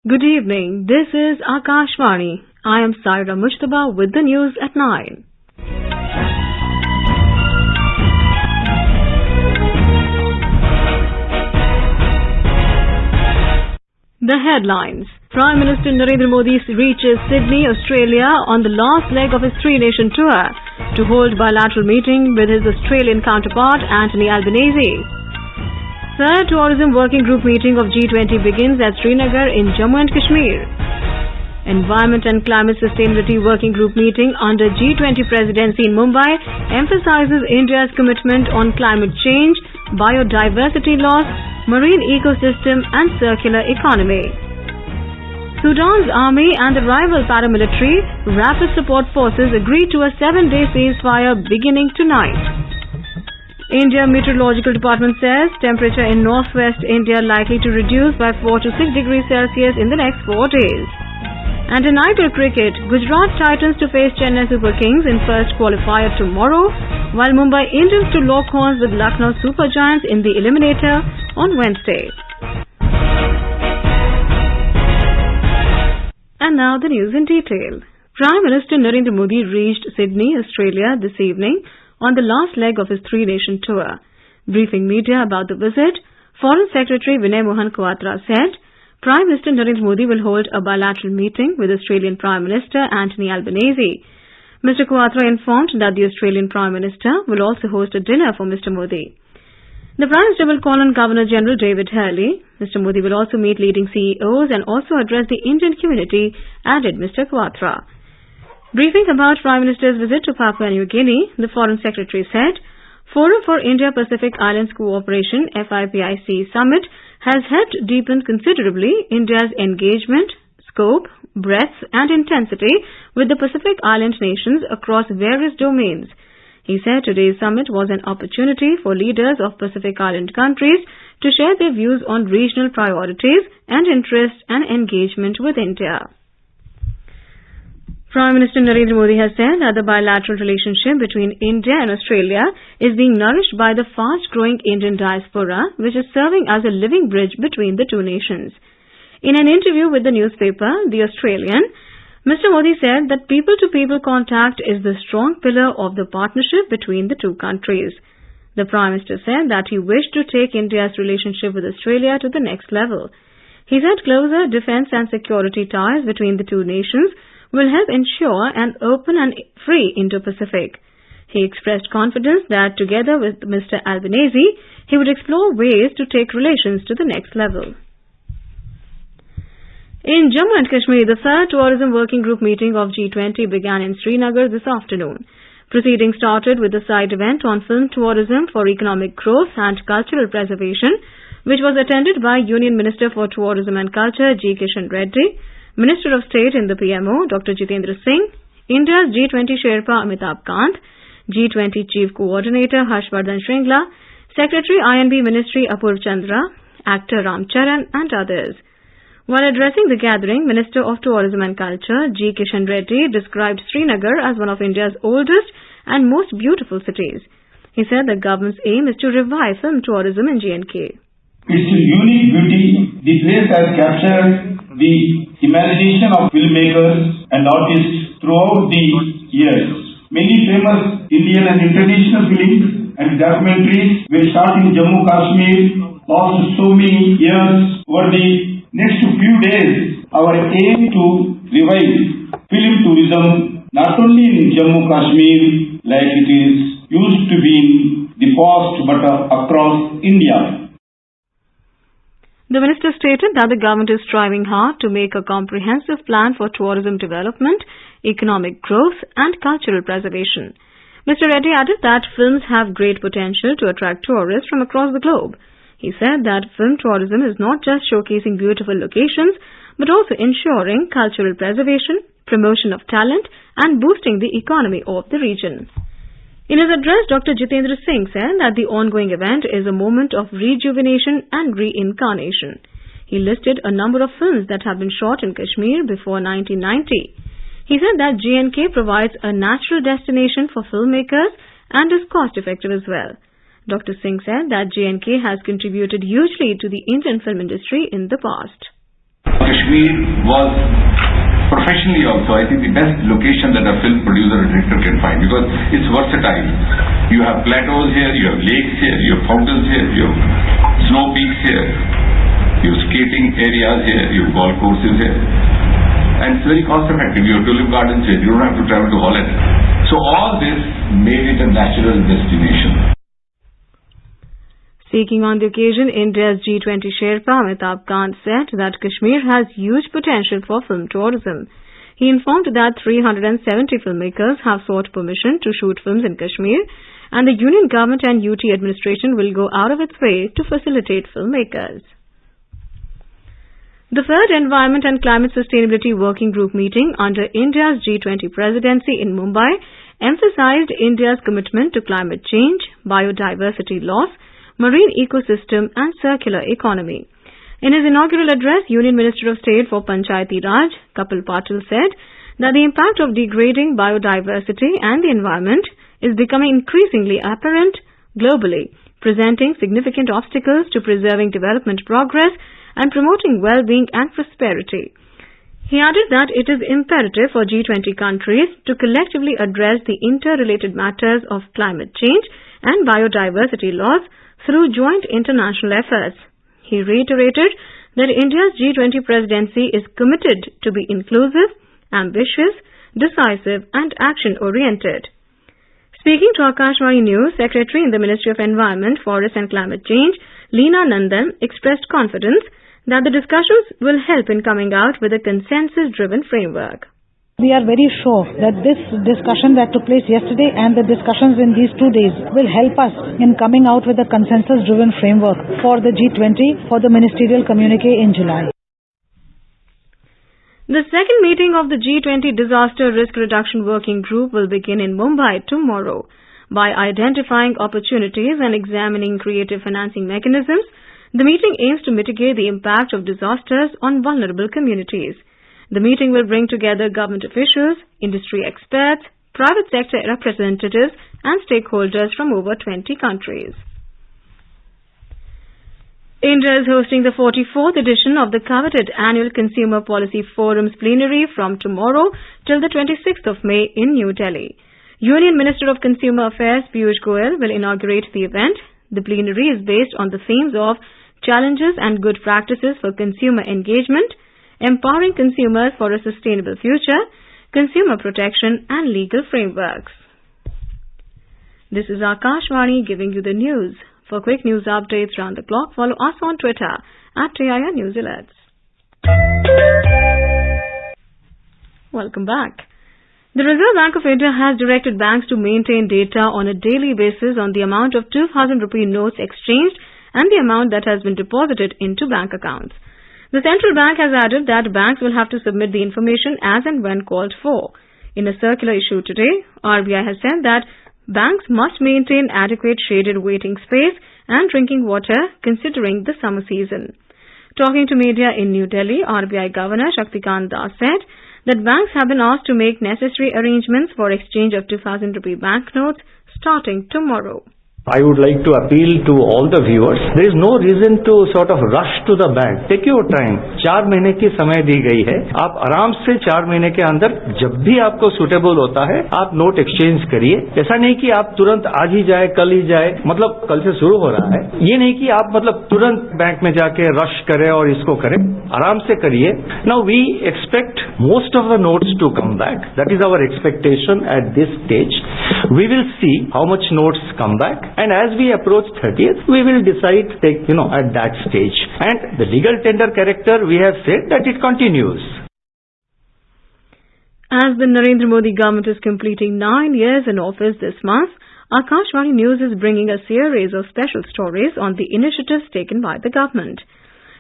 Good evening. This is Akashvani. I am Saira Mujtaba with the news at 9. The headlines. Prime Minister Narendra Modi reaches Sydney, Australia on the last leg of his three-nation tour to hold bilateral meeting with his Australian counterpart Anthony Albanese. Third Tourism Working Group meeting of G20 begins at Srinagar in Jammu and Kashmir. Environment and Climate Sustainability Working Group meeting under G20 presidency in Mumbai emphasizes India's commitment on climate change, biodiversity loss, marine ecosystem and circular economy. Sudan's army and the rival paramilitary Rapid Support Forces agreed to a 7-day ceasefire beginning tonight. India Meteorological Department says temperature in northwest India likely to reduce by 4 to 6 degrees Celsius in the next 4 days. And in IPL cricket, Gujarat Titans to face Chennai Super Kings in first qualifier tomorrow, while Mumbai Indians to lock horns with Lucknow Super Giants in the eliminator on Wednesday. And now the news in detail. Prime Minister Narendra Modi reached Sydney, Australia this evening on the last leg of his three-nation tour. Briefing media about the visit, Foreign Secretary Vinay Mohan Kwatra said, Prime Minister Narendra Modi will hold a bilateral meeting with Australian Prime Minister Anthony Albanese. Mr. Kwatra informed that the Australian Prime Minister will also host a dinner for Mr. Modi. The Prime Minister will call on Governor-General David Hurley. Mr. Modi will also meet leading CEOs and also address the Indian community, added Mr. Kwatra. Briefing about Prime Minister's visit to Papua New Guinea, the Foreign Secretary said, Forum for Indo-Pacific Islands Cooperation FIPIC Summit has helped deepen considerably India's engagement, scope, breadth and intensity with the Pacific Island nations across various domains. He said today's summit was an opportunity for leaders of Pacific Island countries to share their views on regional priorities and interests and engagement with India. Prime Minister Narendra Modi has said that the bilateral relationship between India and Australia is being nourished by the fast-growing Indian diaspora, which is serving as a living bridge between the two nations. In an interview with the newspaper, The Australian, Mr. Modi said that people-to-people contact is the strong pillar of the partnership between the two countries. The Prime Minister said that he wished to take India's relationship with Australia to the next level. He said closer defence and security ties between the two nations will help ensure an open and free Indo-Pacific. He expressed confidence that together with Mr. Albanese, he would explore ways to take relations to the next level. In Jammu and Kashmir, the third Tourism Working Group meeting of G20 began in Srinagar this afternoon. Proceedings started with a side event on film tourism for economic growth and cultural preservation, which was attended by Union Minister for Tourism and Culture G. Kishan Reddy, Minister of State in the PMO, Dr. Jitendra Singh, India's G20 Sherpa Amitabh Kant, G20 Chief Coordinator Harshvardhan Shringla, Secretary INB Ministry Apurv Chandra, actor Ram Charan and others. While addressing the gathering, Minister of Tourism and Culture G. Kishan Reddy described Srinagar as one of India's oldest and most beautiful cities. He said the government's aim is to revive film tourism in J&K. Its unique beauty, the place has captured the imagination of filmmakers and artists throughout the years. Many famous Indian and international films and documentaries were shot in Jammu Kashmir last so many years. Over the next few days, our aim to revive film tourism not only in Jammu Kashmir like it is used to be in the past but across India. The minister stated that the government is striving hard to make a comprehensive plan for tourism development, economic growth and cultural preservation. Mr. Reddy added that films have great potential to attract tourists from across the globe. He said that film tourism is not just showcasing beautiful locations, but also ensuring cultural preservation, promotion of talent and boosting the economy of the region. In his address, Dr. Jitendra Singh said that the ongoing event is a moment of rejuvenation and reincarnation. He listed a number of films that have been shot in Kashmir before 1990. He said that J&K provides a natural destination for filmmakers and is cost-effective as well. Dr. Singh said that J&K has contributed hugely to the Indian film industry in the past. Kashmir was professionally also, I think, the best location that a film producer or director can find because it's versatile. You have plateaus here, you have lakes here, you have fountains here, you have snow peaks here, you have skating areas here, you have golf courses here. And it's very cost effective. You have tulip gardens here, you don't have to travel to Holland. So all this made it a natural destination. Speaking on the occasion, India's G20 Sherpa Amitabh Kant said that Kashmir has huge potential for film tourism. He informed that 370 filmmakers have sought permission to shoot films in Kashmir, and the Union Government and UT administration will go out of its way to facilitate filmmakers. The third Environment and Climate Sustainability Working Group meeting under India's G20 presidency in Mumbai emphasized India's commitment to climate change, biodiversity loss, marine ecosystem and circular economy. In his inaugural address, Union Minister of State for Panchayati Raj, Kapil Patil, said that the impact of degrading biodiversity and the environment is becoming increasingly apparent globally, presenting significant obstacles to preserving development progress and promoting well-being and prosperity. He added that it is imperative for G20 countries to collectively address the interrelated matters of climate change and biodiversity loss through joint international efforts. He reiterated that India's G20 presidency is committed to be inclusive, ambitious, decisive and action-oriented. Speaking to Akashvani News, Secretary in the Ministry of Environment, Forest and Climate Change, Leena Nandan, expressed confidence that the discussions will help in coming out with a consensus-driven framework. We are very sure that this discussion that took place yesterday and the discussions in these 2 days will help us in coming out with a consensus-driven framework for the G20 for the ministerial communique in July. The second meeting of the G20 Disaster Risk Reduction Working Group will begin in Mumbai tomorrow. By identifying opportunities and examining creative financing mechanisms, the meeting aims to mitigate the impact of disasters on vulnerable communities. The meeting will bring together government officials, industry experts, private sector representatives and stakeholders from over 20 countries. India is hosting the 44th edition of the coveted annual Consumer Policy Forum's plenary from tomorrow till the 26th of May in New Delhi. Union Minister of Consumer Affairs Piyush Goyal will inaugurate the event. The plenary is based on the themes of challenges and good practices for consumer engagement, empowering consumers for a sustainable future, consumer protection and legal frameworks. This is Akashvani giving you the news. For quick news updates round the clock, follow us on Twitter @TIR News Alerts. Welcome back. The Reserve Bank of India has directed banks to maintain data on a daily basis on the amount of 2,000 rupee notes exchanged and the amount that has been deposited into bank accounts. The central bank has added that banks will have to submit the information as and when called for. In a circular issued today, RBI has said that banks must maintain adequate shaded waiting space and drinking water considering the summer season. Talking to media in New Delhi, RBI Governor Shaktikant Das said that banks have been asked to make necessary arrangements for exchange of 2,000 rupee banknotes starting tomorrow. I would like to appeal to all the viewers. There is no reason to sort of rush to the bank. Take your time. 4 महीने की समय दी गई है. आप आराम से 4 महीने के अंदर जब भी आपको सुटेबल होता है आप नोट एक्सचेंज करिए. ऐसा नहीं कि आप तुरंत आज ही जाए कल ही जाए, मतलब कल से शुरू हो रहा है. ये नहीं कि आप मतलब तुरंत बैंक में जाके रश करें और इसको करें. आराम से करिए. Now we expect most of the notes to come back. That is our expectation at this stage. We will see how much notes come back. And as we approach 30th, we will decide, at that stage. And the legal tender character, we have said that it continues. As the Narendra Modi government is completing 9 years in office this month, Akashvani News is bringing a series of special stories on the initiatives taken by the government.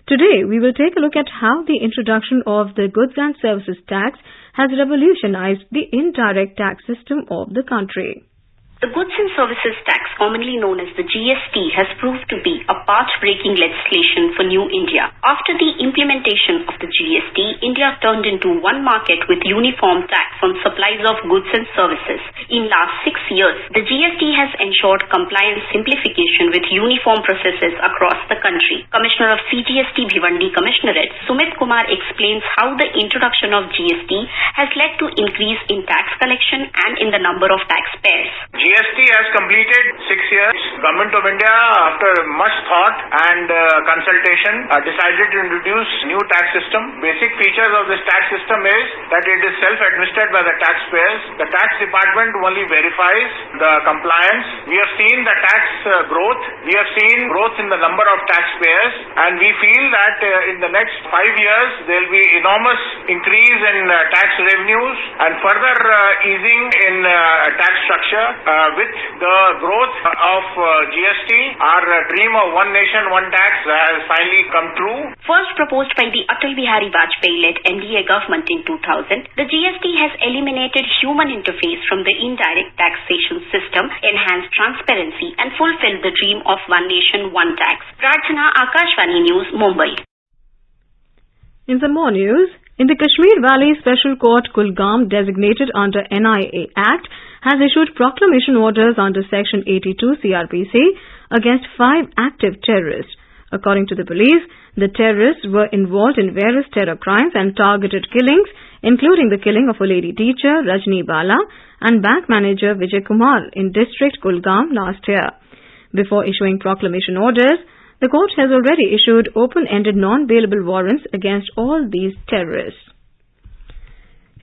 Today, we will take a look at how the introduction of the Goods and Services Tax has revolutionized the indirect tax system of the country. The Goods and Services Tax, commonly known as the GST, has proved to be a path-breaking legislation for New India. After the implementation of the GST, India turned into one market with uniform tax on supplies of goods and services. In last 6 years, the GST has ensured compliance simplification with uniform processes across the country. Commissioner of CGST Bhiwandi Commissionerate, Sumit Kumar explains how the introduction of GST has led to increase in tax collection and in the number of taxpayers. GST has completed 6 years. Government of India, after much thought and consultation, decided to introduce new tax system. Basic features of this tax system is that it is self-administered by the taxpayers. The tax department only verifies the compliance. We have seen the tax growth. We have seen growth in the number of taxpayers, and we feel that in the next 5 years there will be enormous increase in tax revenues and further easing in tax structure. With the growth of GST, our dream of one nation, one tax has finally come true. First proposed by the Atal Bihari Vajpayee-led NDA government in 2000, the GST has eliminated human interface from the indirect taxation system, enhanced transparency and fulfilled the dream of one nation, one tax. Prarthana, Akashvani News, Mumbai. In some more news, in the Kashmir Valley Special Court Kulgam, designated under NIA Act, has issued proclamation orders under Section 82 CRPC against 5 active terrorists. According to the police, the terrorists were involved in various terror crimes and targeted killings, including the killing of a lady teacher, Rajni Bala, and bank manager Vijay Kumar in district Kulgam last year. Before issuing proclamation orders, the court has already issued open-ended non-bailable warrants against all these terrorists.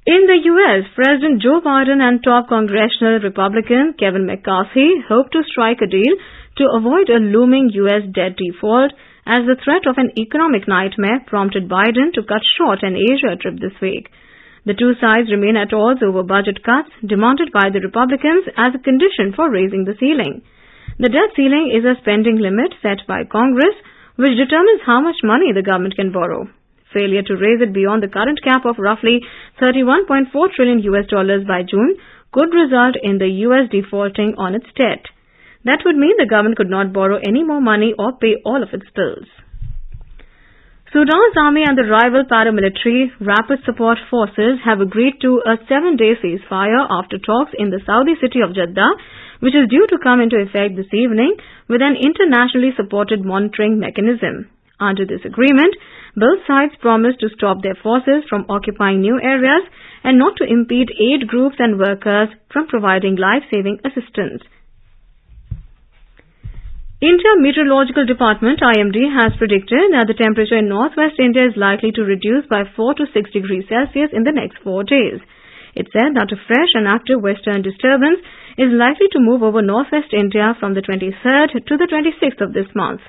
In the U.S., President Joe Biden and top congressional Republican Kevin McCarthy hope to strike a deal to avoid a looming U.S. debt default as the threat of an economic nightmare prompted Biden to cut short an Asia trip this week. The two sides remain at odds over budget cuts demanded by the Republicans as a condition for raising the ceiling. The debt ceiling is a spending limit set by Congress, which determines how much money the government can borrow. Failure to raise it beyond the current cap of roughly $31.4 trillion by June could result in the U.S. defaulting on its debt. That would mean the government could not borrow any more money or pay all of its bills. Sudan's army and the rival paramilitary Rapid Support Forces have agreed to a 7-day ceasefire after talks in the Saudi city of Jeddah, which is due to come into effect this evening with an internationally supported monitoring mechanism. Under this agreement, both sides promise to stop their forces from occupying new areas and not to impede aid groups and workers from providing life-saving assistance. India Meteorological Department IMD has predicted that the temperature in northwest India is likely to reduce by 4 to 6 degrees Celsius in the next 4 days. It said that a fresh and active western disturbance is likely to move over northwest India from the 23rd to the 26th of this month.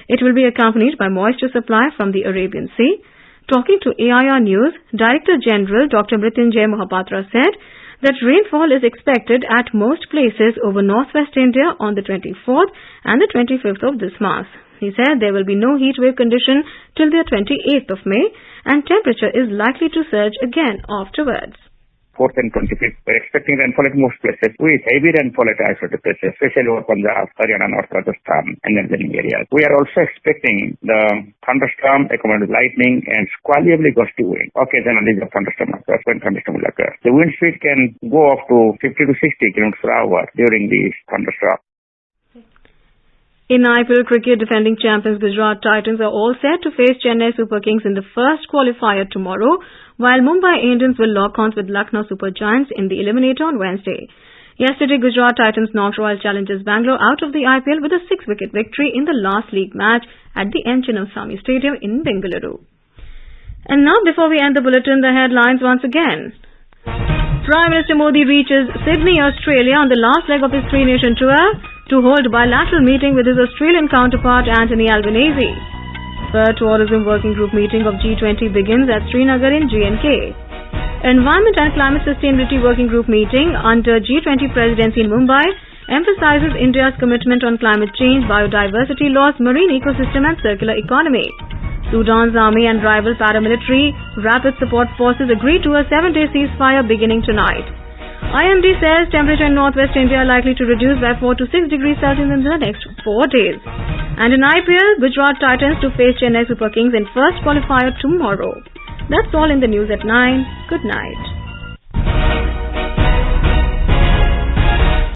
It will be accompanied by moisture supply from the Arabian Sea. Talking to AIR News, Director General Dr. Mrityunjay Mohapatra said that rainfall is expected at most places over northwest India on the 24th and the 25th of this month. He said there will be no heat wave condition till the 28th of May and temperature is likely to surge again afterwards. 4th and 25th, we're expecting rainfall at most places with heavy rainfall at isolated places, especially over Punjab, Haryana, North Rajasthan and neighboring areas. We are also expecting the thunderstorm accompanied with lightning and squally gusty wind. Occasionally the thunderstorm occurs when thunderstorm will occur. The wind speed can go up to 50 to 60 km per hour during these thunderstorms. In IPL cricket, defending champions Gujarat Titans are all set to face Chennai Super Kings in the first qualifier tomorrow, while Mumbai Indians will lock horns with Lucknow Super Giants in the eliminator on Wednesday. Yesterday, Gujarat Titans knocked Royal Challengers Bangalore out of the IPL with a 6-wicket victory in the last league match at the N. Chinnaswamy Stadium in Bengaluru. And now, before we end the bulletin, the headlines once again. Prime Minister Modi reaches Sydney, Australia on the last leg of his 3-nation tour to hold a bilateral meeting with his Australian counterpart Anthony Albanese. Third Tourism Working Group meeting of G20 begins at Srinagar in J&K. Environment and Climate Sustainability Working Group meeting under G20 presidency in Mumbai emphasizes India's commitment on climate change, biodiversity loss, marine ecosystem and circular economy. Sudan's army and rival paramilitary Rapid Support Forces agreed to a 7-day ceasefire beginning tonight. IMD says temperature in northwest India likely to reduce by 4 to 6 degrees Celsius in the next 4 days. And in IPL, Gujarat Titans to face Chennai Super Kings in first qualifier tomorrow. That's all in the news at 9. Good night.